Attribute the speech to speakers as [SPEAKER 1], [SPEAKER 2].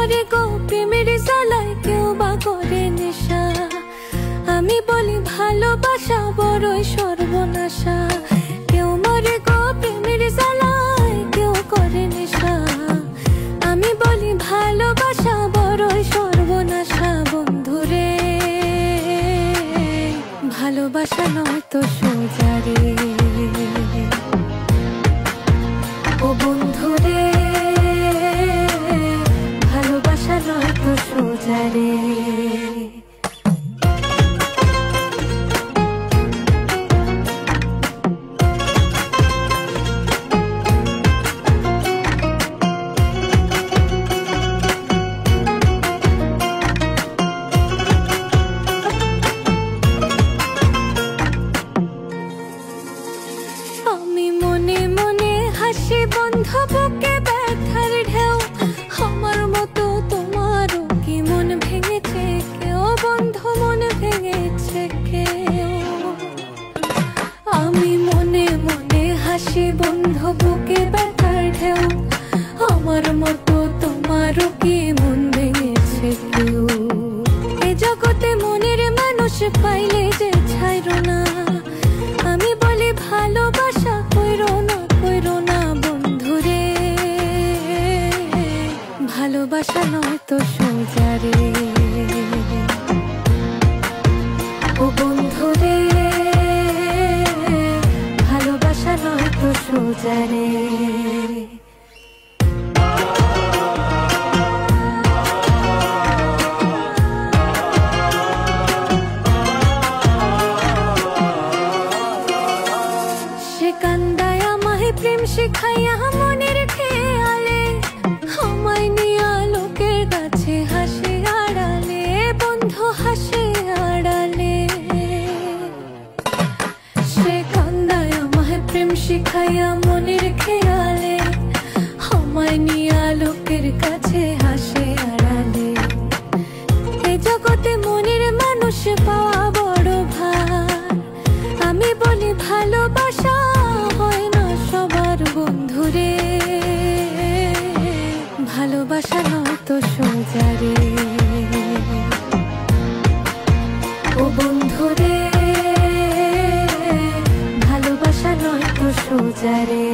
[SPEAKER 1] মরে গো প্রেমের জ্বালায়, কেউ বা করে নেশা। আমি বলি ভালোবাসা বড়ই সর্বনাশা। কেউ মরে গো প্রেমের জ্বালায়, কেউ করে নেশা। আমি বলি ভালোবাসা বড়ই সর্বনাশা। বন্ধুরে ভালোবাসা নয় তো সোজা রে, ও বন্ধুরে ভালোবাসা নয় তো সোজা রে। আমি মনে মনে হাসি বন্ধু বুকে ব্যথার ঢেউ, আমার মতো তোমারও কি মন ভেঙেছে কেউ? বন্ধু মন ভেঙেছে কেউ? আমি মনে মনে হাসি বন্ধু বুকে ব্যথার ঢেউ, আমার মতো তোমারও কি মন ভেঙেছে কেউ? এ জগতে মনের মানুষ পাইলে যে ছাইরো না। আমি বলি ভালোবাসা কইরো না বন্ধুরে, ভালোবাসা নয় তো সোজা রে, ও বন্ধুরে ভালোবাসা নয় তো সোজা রে। কান্দায় আমায় প্রেম শিখাইয়া মনের খেয়ালে, আমায় নিয়া লোকের কাছে হাসি আড়ালে, বন্ধু হাসি আড়ালে। সে কান্দায় আমায় প্রেম শিখাইয়া মনের খেয়ালে, আমায় নিয়া লোকের কাছে হাসি আড়ালে। এই জগতে মনের মানুষ পাওয়া বড় ভার। আমি বলি ভালোবাসা হয় না সবার বন্ধুরে, ভালোবাসা নয় তো সোজা রে, ও বন্ধুরে ভালোবাসা নয় তো সোজা রে।